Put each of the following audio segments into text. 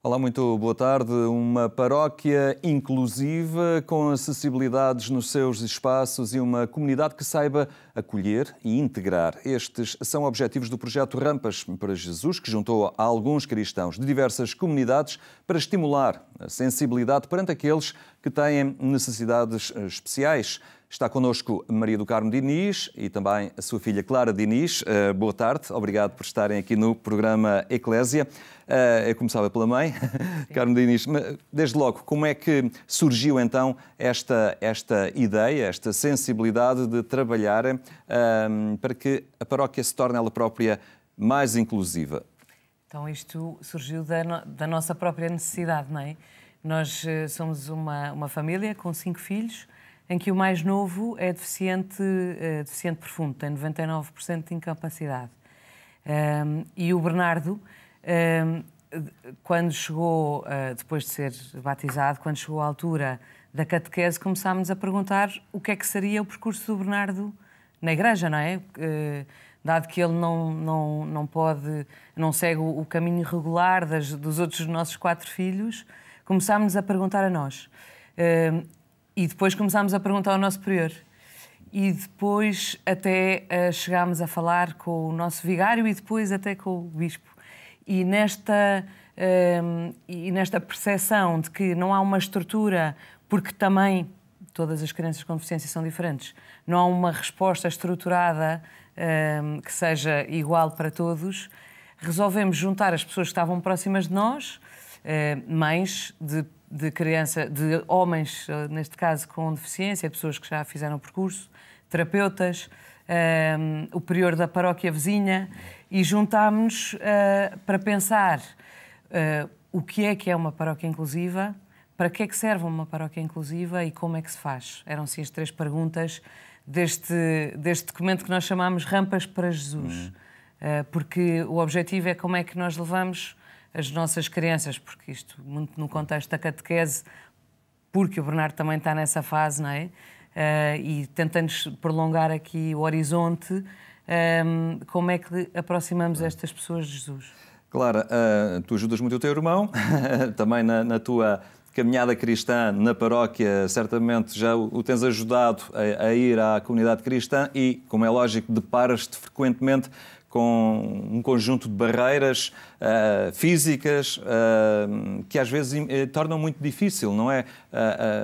Olá, muito boa tarde. Uma paróquia inclusiva, com acessibilidades nos seus espaços e uma comunidade que saiba acolher e integrar. Estes são objetivos do projeto Rampas para Jesus, que juntou a alguns cristãos de diversas comunidades para estimular a sensibilidade perante aqueles que têm necessidades especiais. Está connosco Maria do Carmo Diniz e também a sua filha Clara Diniz. Boa tarde, obrigado por estarem aqui no programa Eclésia. Eu começava pela mãe, Carmo Diniz. Desde logo, como é que surgiu então esta ideia, esta sensibilidade de trabalhar para que a paróquia se torne ela própria mais inclusiva? Então isto surgiu da nossa própria necessidade, não é? Nós somos uma família com 5 filhos, em que o mais novo é deficiente profundo, tem 99% de incapacidade. E o Bernardo, quando chegou, depois de ser batizado, quando chegou à altura da catequese, começámos a perguntar o que é que seria o percurso do Bernardo na igreja, não é? Dado que ele não segue o caminho regular dos outros nossos 4 filhos, começámos a perguntar a nós. E depois começámos a perguntar ao nosso prior. E depois até chegámos a falar com o nosso vigário e depois até com o bispo. E nesta percepção de que não há uma estrutura, porque também todas as crianças com deficiência são diferentes, não há uma resposta estruturada que seja igual para todos, resolvemos juntar as pessoas que estavam próximas de nós, mães de homens, neste caso, com deficiência, pessoas que já fizeram o percurso, terapeutas, o prior da paróquia vizinha, e juntámos-nos para pensar o que é uma paróquia inclusiva, para que é que serve uma paróquia inclusiva e como é que se faz. Eram assim as 3 perguntas deste documento que nós chamamos Rampas para Jesus. Porque o objetivo é como é que nós levamos as nossas crianças, porque isto, muito no contexto da catequese, porque o Bernardo também está nessa fase, não é? E tentando prolongar aqui o horizonte, como é que aproximamos estas pessoas de Jesus? Clara, tu ajudas muito o teu irmão, também na tua caminhada cristã na paróquia, certamente já o tens ajudado a ir à comunidade cristã e, como é lógico, deparas-te frequentemente com um conjunto de barreiras físicas que às vezes tornam muito difícil, não é?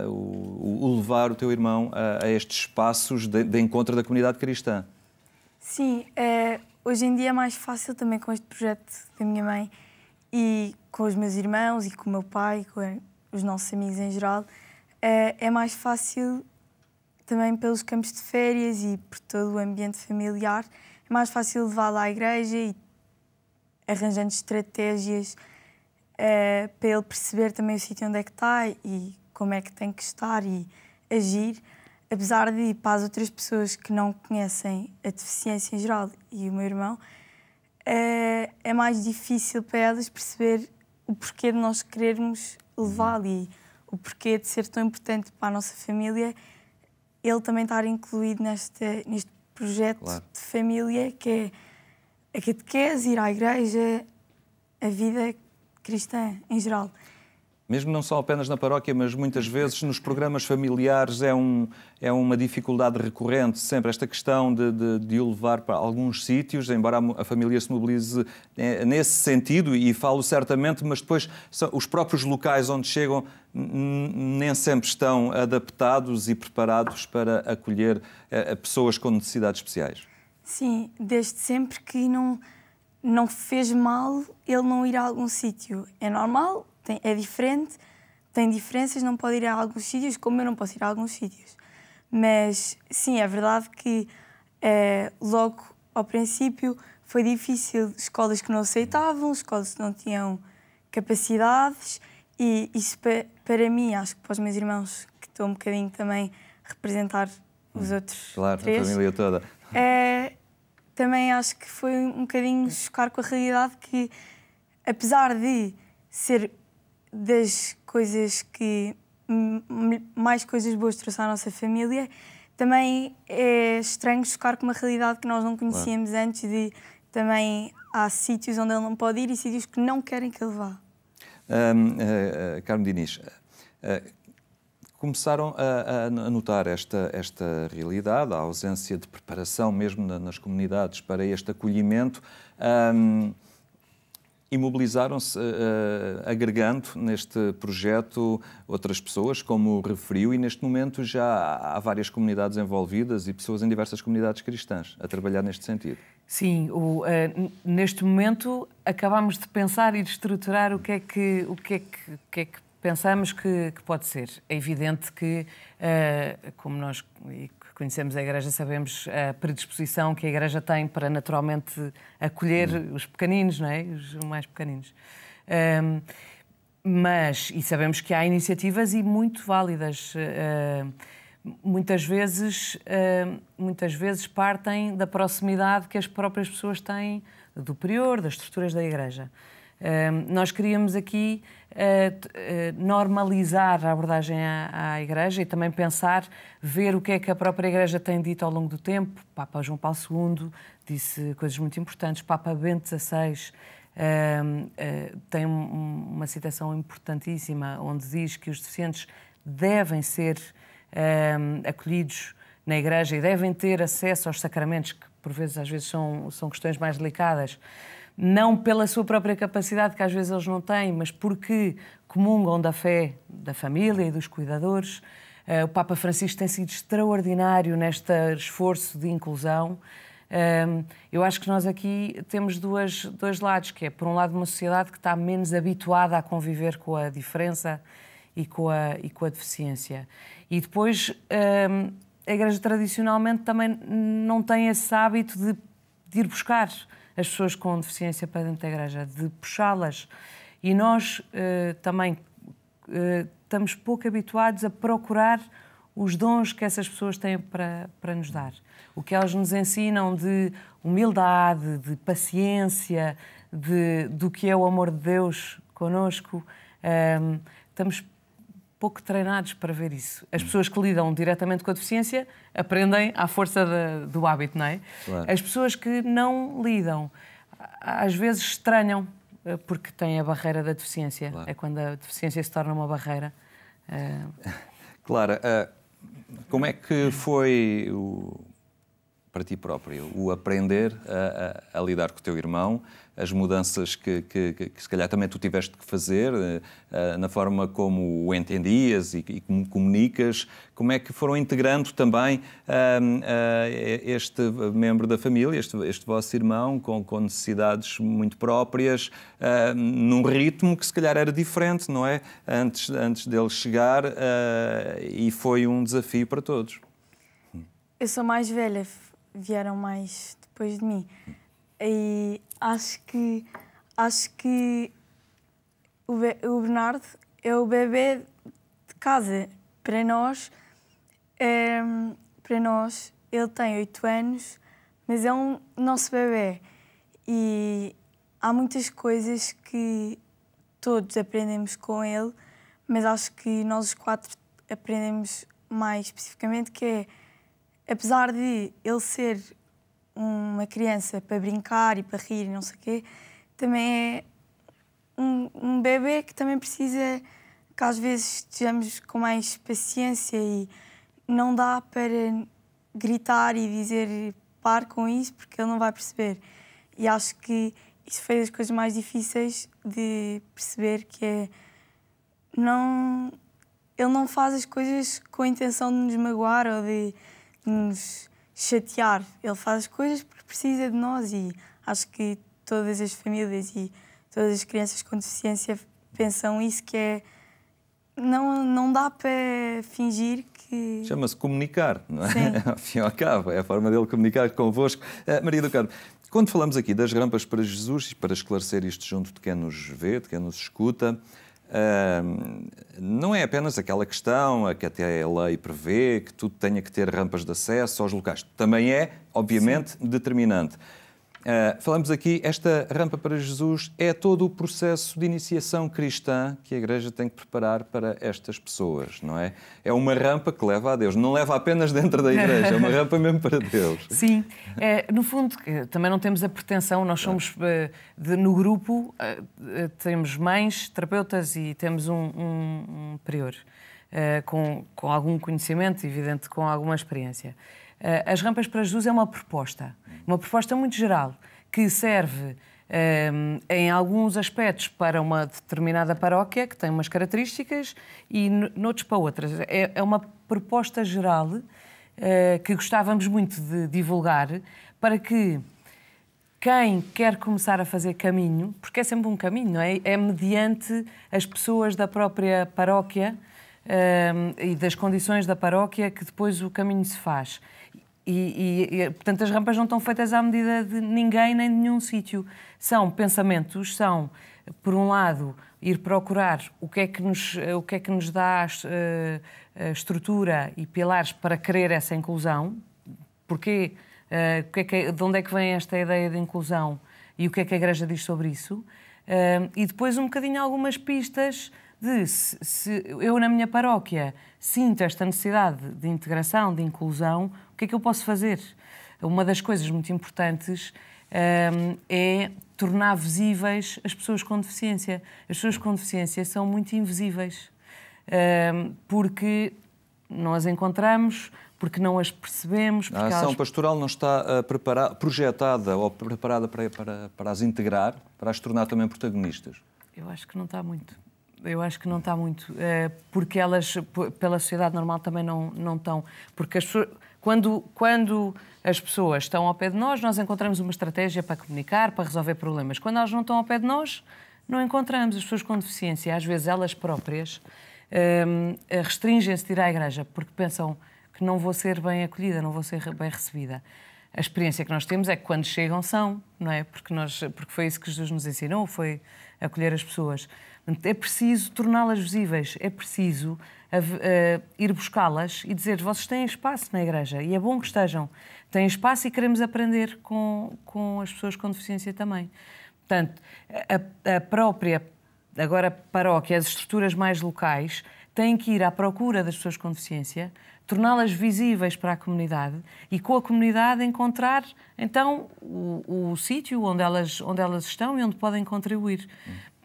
O levar o teu irmão a estes espaços de encontro da comunidade cristã. Sim, hoje em dia é mais fácil também com este projeto da minha mãe e com os meus irmãos e com o meu pai, com os nossos amigos em geral. É mais fácil também pelos campos de férias e por todo o ambiente familiar. É mais fácil levá-lo à igreja e arranjando estratégias para ele perceber também o sítio onde é que está e como é que tem que estar e agir. Apesar de, para as outras pessoas que não conhecem a deficiência em geral e o meu irmão, é mais difícil para elas perceber o porquê de nós querermos levá-lo e o porquê de ser tão importante para a nossa família ele também estar incluído neste projeto Claro. de família que é a catequese, ir à igreja, a vida cristã em geral. Mesmo não só apenas na paróquia, mas muitas vezes nos programas familiares é uma dificuldade recorrente sempre esta questão de o levar para alguns sítios, embora a família se mobilize nesse sentido, e falo certamente, mas depois os próprios locais onde chegam nem sempre estão adaptados e preparados para acolher pessoas com necessidades especiais. Sim, desde sempre que não fez mal ele não ir a algum sítio. É normal, é diferente, tem diferenças, não pode ir a alguns sítios, como eu não posso ir a alguns sítios. Mas, sim, é verdade que logo ao princípio foi difícil. Escolas que não aceitavam, escolas que não tinham capacidades, e isso para mim, acho que para os meus irmãos, que estou um bocadinho também a representar os outros Claro, 3, a família toda. também acho que foi um bocadinho chocar com a realidade que, apesar de ser das coisas que mais coisas boas trouxe à nossa família, também é estranho chocar com uma realidade que nós não conhecíamos antes, de também há sítios onde ele não pode ir e sítios que não querem que ele vá. Carmo Diniz, começaram a notar esta realidade, a ausência de preparação mesmo nas comunidades para este acolhimento, e mobilizaram-se, agregando neste projeto outras pessoas, como referiu, e neste momento já há várias comunidades envolvidas e pessoas em diversas comunidades cristãs a trabalhar neste sentido. Sim, neste momento acabamos de pensar e de estruturar o que é que pensamos que pode ser. É evidente que, como nós conhecemos a Igreja, sabemos a predisposição que a Igreja tem para naturalmente acolher os pequeninos, não é? Os mais pequeninos. E sabemos que há iniciativas e muito válidas. Muitas vezes partem da proximidade que as próprias pessoas têm do prior, das estruturas da Igreja. Nós queríamos aqui normalizar a abordagem à Igreja e também ver o que é que a própria Igreja tem dito ao longo do tempo. Papa João Paulo II disse coisas muito importantes. Papa Bento XVI tem uma citação importantíssima onde diz que os deficientes devem ser acolhidos na Igreja e devem ter acesso aos sacramentos, que por vezes, às vezes, são questões mais delicadas. Não pela sua própria capacidade, que às vezes eles não têm, mas porque comungam da fé da família e dos cuidadores. O Papa Francisco tem sido extraordinário neste esforço de inclusão. Eu acho que nós aqui temos dois lados, que é, por um lado, uma sociedade que está menos habituada a conviver com a diferença e com a deficiência. E depois, a Igreja tradicionalmente também não tem esse hábito de ir buscar as pessoas com deficiência para dentro da Igreja, de puxá-las. E nós também estamos pouco habituados a procurar os dons que essas pessoas têm para nos dar. O que elas nos ensinam de humildade, de paciência, do que é o amor de Deus connosco, estamos pouco treinados para ver isso. As pessoas que lidam diretamente com a deficiência aprendem à força do hábito, não é? Claro. As pessoas que não lidam, às vezes estranham, porque têm a barreira da deficiência. Claro. É quando a deficiência se torna uma barreira. Clara, como é que foi, para ti próprio, o aprender a lidar com o teu irmão, as mudanças que se calhar também tu tiveste que fazer, na forma como o entendias e como comunicas, como é que foram integrando também este membro da família, este vosso irmão, com necessidades muito próprias, num ritmo que se calhar era diferente, não é? Antes dele chegar, e foi um desafio para todos. Eu sou mais velha, vieram mais depois de mim. E acho que o Bernardo é o bebê de casa. Para nós, ele tem 8 anos, mas é um nosso bebê. E há muitas coisas que todos aprendemos com ele, mas acho que nós os 4 aprendemos mais especificamente, que é, apesar de ele ser uma criança para brincar e para rir e não sei o quê, também é um bebê que também precisa que às vezes estejamos com mais paciência e não dá para gritar e dizer pare com isso porque ele não vai perceber. E acho que isso foi das coisas mais difíceis de perceber, que é ele não faz as coisas com a intenção de nos magoar ou de nos chatear. Ele faz as coisas porque precisa de nós, e acho que todas as famílias e todas as crianças com deficiência pensam isso, que é não dá para fingir que... Chama-se comunicar, não é? Sim. Ao fim e ao cabo, é a forma dele comunicar convosco. Maria do Carmo, quando falamos aqui das rampas para Jesus, e para esclarecer isto junto de quem nos vê, de quem nos escuta, não é apenas aquela questão a que até a lei prevê que tudo tenha que ter rampas de acesso aos locais. Também é, obviamente, Sim. determinante. Falamos aqui, esta rampa para Jesus é todo o processo de iniciação cristã que a Igreja tem que preparar para estas pessoas, não é? É uma rampa que leva a Deus, não leva apenas dentro da Igreja, é uma rampa mesmo para Deus. Sim, no fundo, também não temos a pretensão, nós somos, no grupo, temos mães, terapeutas e temos um prior, com algum conhecimento, evidente, com alguma experiência. As rampas para Jesus é uma proposta muito geral, que serve em alguns aspectos para uma determinada paróquia, que tem umas características, e noutros para outras. É uma proposta geral que gostávamos muito de divulgar, para que quem quer começar a fazer caminho, porque é sempre um caminho, não é? É mediante as pessoas da própria paróquia e das condições da paróquia que depois o caminho se faz. Portanto, as rampas não estão feitas à medida de ninguém nem de nenhum sítio. São pensamentos, são, por um lado, ir procurar o que é que nos dá a estrutura e pilares para querer essa inclusão, porque, de onde é que vem esta ideia de inclusão e o que é que a Igreja diz sobre isso, e depois um bocadinho algumas pistas de se eu na minha paróquia sinto esta necessidade de integração, de inclusão, o que é que eu posso fazer? Uma das coisas muito importantes é tornar visíveis as pessoas com deficiência. As pessoas com deficiência são muito invisíveis, porque não as encontramos, porque não as percebemos. A ação pastoral não está projetada ou preparada para as integrar, para as tornar também protagonistas? Eu acho que não está muito. Porque elas, pela sociedade normal, também não estão. Porque as pessoas, quando as pessoas estão ao pé de nós encontramos uma estratégia para comunicar, para resolver problemas. Quando elas não estão ao pé de nós, não encontramos. As pessoas com deficiência, às vezes elas próprias, restringem-se de ir à igreja porque pensam que não vou ser bem acolhida, não vou ser bem recebida. A experiência que nós temos é que quando chegam são, não é? Porque foi isso que Jesus nos ensinou, foi acolher as pessoas. É preciso torná-las visíveis, é preciso ir buscá-las e dizer: vocês têm espaço na igreja e é bom que estejam. Têm espaço e queremos aprender com as pessoas com deficiência também. Portanto, a própria, agora paróquia, as estruturas mais locais, têm que ir à procura das pessoas com deficiência, torná-las visíveis para a comunidade e com a comunidade encontrar, então, o sítio onde elas estão e onde podem contribuir.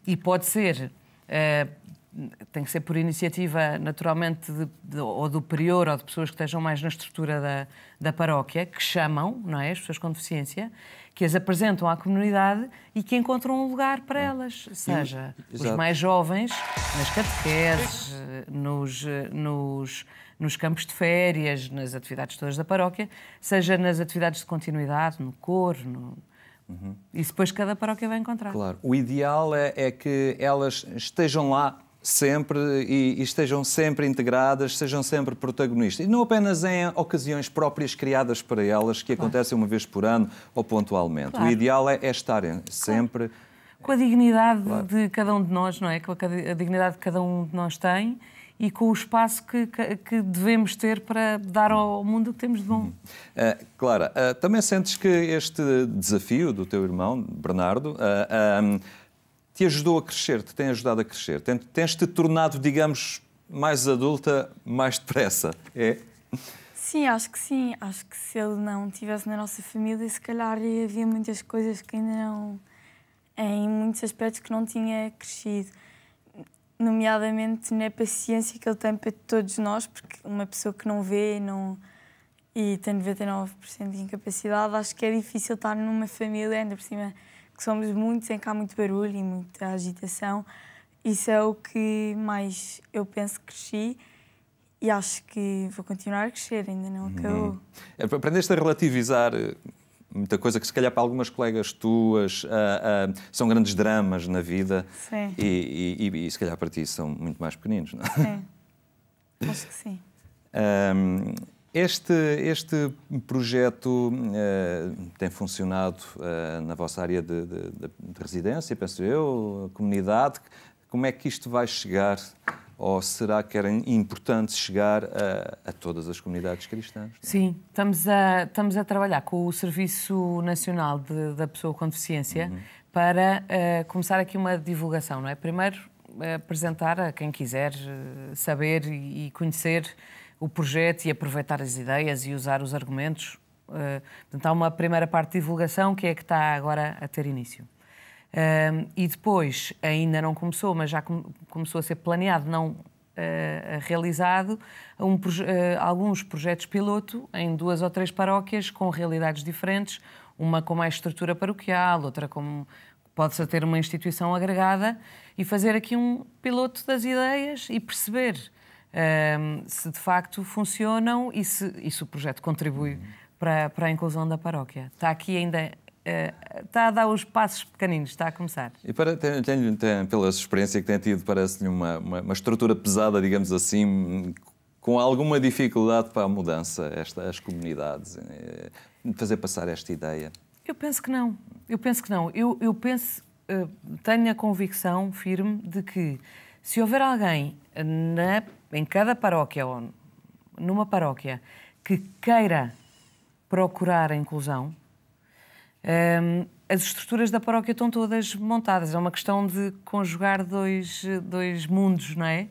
E pode ser, tem que ser por iniciativa, naturalmente, ou do prior ou de pessoas que estejam mais na estrutura da paróquia, que chamam, não é, as pessoas com deficiência, que as apresentam à comunidade e que encontram um lugar para elas. Seja os mais jovens, nas catequeses, nos campos de férias, nas atividades todas da paróquia, seja nas atividades de continuidade, no coro, E depois cada paróquia vai encontrar. Claro. O ideal é que elas estejam lá sempre e estejam sempre integradas, sejam sempre protagonistas. E não apenas em ocasiões próprias criadas para elas, que acontecem uma vez por ano ou pontualmente. Claro. O ideal é estarem sempre... Com a dignidade de cada um de nós, não é? Com a dignidade que cada um de nós tem e com o espaço que devemos ter para dar ao mundo o que temos de bom. Clara, também sentes que este desafio do teu irmão, Bernardo, te ajudou a crescer, te tem ajudado a crescer? Tens-te tornado, digamos, mais adulta mais depressa, é? Sim, acho que sim. Acho que se ele não estivesse na nossa família, se calhar havia muitas coisas que ainda não... em muitos aspectos que não tinha crescido. Nomeadamente na paciência que ele tem para todos nós, porque uma pessoa que não vê e tem 99% de incapacidade, acho que é difícil estar numa família, ainda por cima que somos muitos, em que há muito barulho e muita agitação. Isso é o que mais eu penso que cresci e acho que vou continuar a crescer, ainda não acabou. Aprendeste a relativizar muita coisa que, se calhar, para algumas colegas tuas são grandes dramas na vida. Sim. E se calhar, para ti, são muito mais pequeninos, não é? Sim, acho que sim. Este projeto tem funcionado na vossa área de residência, penso eu, a comunidade. Como é que isto vai chegar ou será que era importante chegar a todas as comunidades cristãs? Sim, estamos a trabalhar com o Serviço Nacional da Pessoa com Deficiência para começar aqui uma divulgação, não é? Primeiro, apresentar a quem quiser saber e conhecer o projeto e aproveitar as ideias e usar os argumentos. Portanto, há uma primeira parte de divulgação que é que está agora a ter início. E depois, ainda não começou, mas já começou a ser planeado, não realizado, alguns projetos piloto em 2 ou 3 paróquias com realidades diferentes, uma com mais estrutura paroquial, outra com... pode-se ter uma instituição agregada e fazer aqui um piloto das ideias e perceber se de facto funcionam e se o projeto contribui para a inclusão da paróquia. Está aqui ainda... está a dar os passos pequeninos, está a começar. E pela experiência que tem tido, parece-lhe uma estrutura pesada, digamos assim, com alguma dificuldade para a mudança, as comunidades, fazer passar esta ideia? Eu penso que não. Eu penso, tenho a convicção firme de que se houver alguém em cada paróquia ou numa paróquia que queira procurar a inclusão, as estruturas da paróquia estão todas montadas. É uma questão de conjugar dois mundos, não é?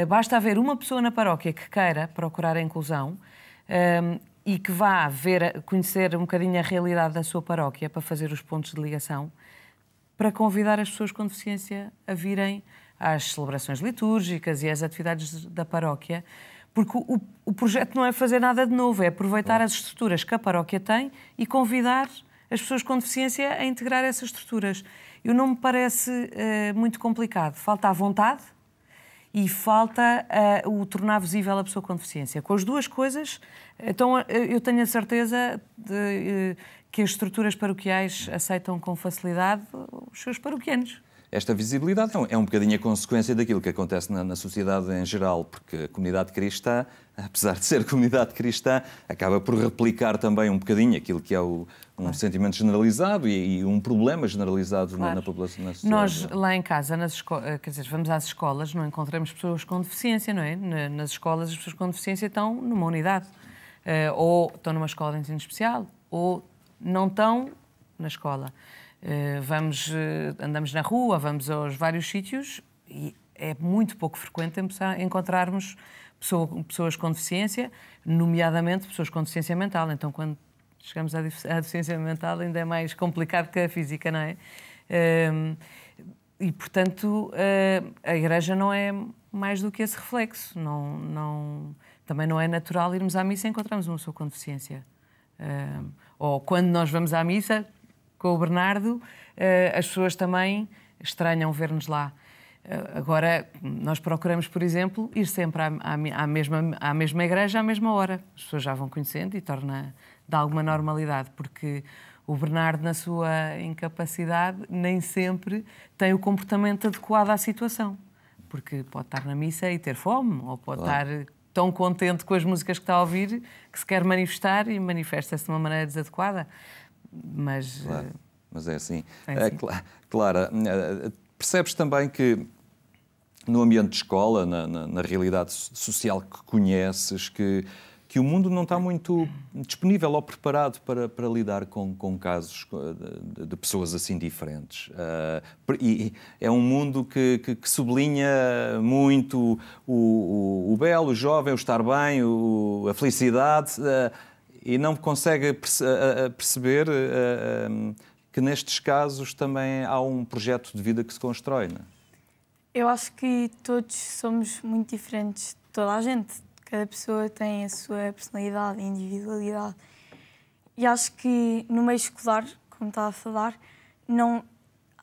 Basta haver uma pessoa na paróquia que queira procurar a inclusão e que vá conhecer um bocadinho a realidade da sua paróquia para fazer os pontos de ligação, para convidar as pessoas com deficiência a virem às celebrações litúrgicas e às atividades da paróquia, porque o projeto não é fazer nada de novo, é aproveitar as estruturas que a paróquia tem e convidar as pessoas com deficiência a integrar essas estruturas. Não me parece muito complicado. Falta a vontade e falta o tornar visível a pessoa com deficiência. Com as duas coisas, então, eu tenho a certeza que as estruturas paroquiais aceitam com facilidade os seus paroquianos. Esta visibilidade é um bocadinho a consequência daquilo que acontece na sociedade em geral, porque a comunidade cristã, apesar de ser comunidade cristã, acaba por replicar também um bocadinho aquilo que é um sentimento generalizado e um problema generalizado na população, na sociedade. Nós, lá em casa, quer dizer, vamos às escolas, não encontramos pessoas com deficiência, não é? Nas escolas, as pessoas com deficiência estão numa unidade, ou estão numa escola de ensino especial, ou não estão na escola. Andamos na rua, vamos aos vários sítios e é muito pouco frequente encontrarmos pessoas com deficiência, nomeadamente pessoas com deficiência mental. Então, quando chegamos à deficiência mental, ainda é mais complicado que a física, não é? E, portanto, a Igreja não é mais do que esse reflexo. Também não é natural irmos à missa e encontrarmos uma pessoa com deficiência. Ou quando nós vamos à missa com o Bernardo, as pessoas também estranham ver-nos lá. Agora, nós procuramos, por exemplo, ir sempre à mesma igreja à mesma hora. As pessoas já vão conhecendo e torna de alguma normalidade, porque o Bernardo, na sua incapacidade, nem sempre tem o comportamento adequado à situação. Porque pode estar na missa e ter fome, ou pode estar tão contente com as músicas que está a ouvir que se quer manifestar e manifesta-se de uma maneira desadequada. Mas é assim. Clara, percebes também que no ambiente de escola, na realidade social que conheces, que o mundo não está muito disponível ou preparado para lidar com casos de pessoas assim diferentes. E é um mundo que sublinha muito o belo, o jovem, o estar bem, a felicidade, e não consegue perceber que nestes casos também há um projeto de vida que se constrói, não é? Eu acho que todos somos muito diferentes, toda a gente. Cada pessoa tem a sua personalidade e individualidade. E acho que no meio escolar, como estava a falar,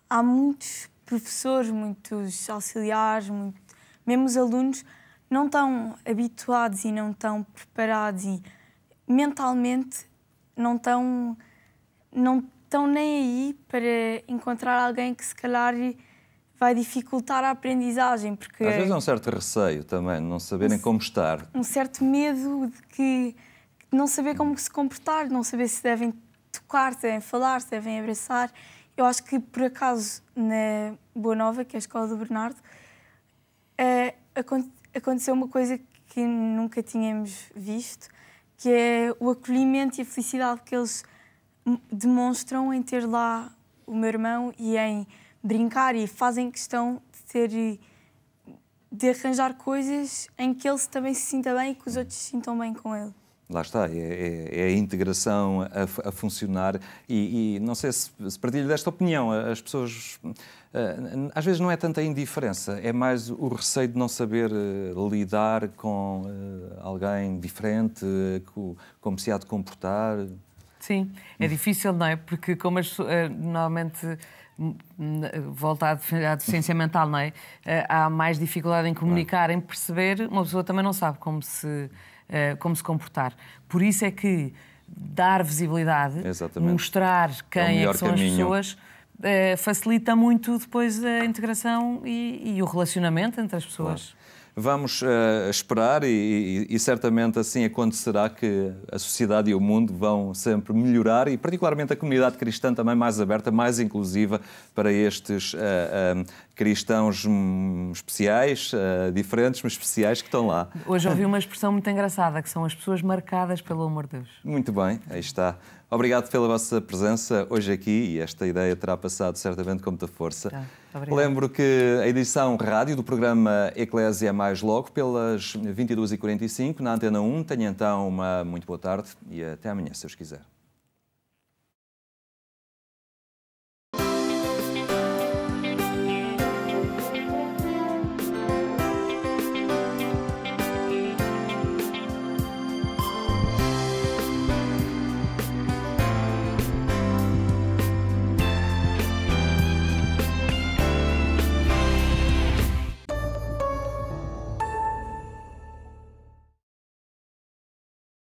há muitos professores, muitos auxiliares, mesmo os alunos, não estão habituados e não estão preparados e mentalmente não estão nem aí para encontrar alguém que se calhar vai dificultar a aprendizagem. Porque às vezes é um certo receio também, não saberem como estar. Um certo medo de não saber como se comportar, não saber se devem tocar, se devem falar, se devem abraçar. Eu acho que, por acaso, na Boa Nova, que é a escola do Bernardo, aconteceu uma coisa que nunca tínhamos visto, que é o acolhimento e a felicidade que eles demonstram em ter lá o meu irmão e em brincar, e fazem questão de arranjar coisas em que ele também se sinta bem e que os outros se sintam bem com ele. Lá está, é a integração a funcionar e não sei se partilho desta opinião. As pessoas, às vezes não é tanta indiferença, é mais o receio de não saber lidar com alguém diferente, como se há de comportar. Sim, é difícil, não é? Porque como normalmente, volta à deficiência mental, não é? Há mais dificuldade em comunicar, em perceber, uma pessoa também não sabe como se comportar. Por isso é que dar visibilidade, exatamente, mostrar quem é que são as pessoas, facilita muito depois a integração e o relacionamento entre as pessoas. Claro. Vamos esperar e certamente assim acontecerá, que a sociedade e o mundo vão sempre melhorar e particularmente a comunidade cristã também mais aberta, mais inclusiva para estes cristãos especiais, diferentes, mas especiais, que estão lá. Hoje ouvi uma expressão muito engraçada, que são as pessoas marcadas pelo amor de Deus. Muito bem, aí está. Obrigado pela vossa presença hoje aqui e esta ideia terá passado certamente com muita força. Lembro que a edição rádio do programa Eclésia é mais logo, pelas 22h45, na Antena 1. Tenha então uma muito boa tarde e até amanhã, se Deus quiser.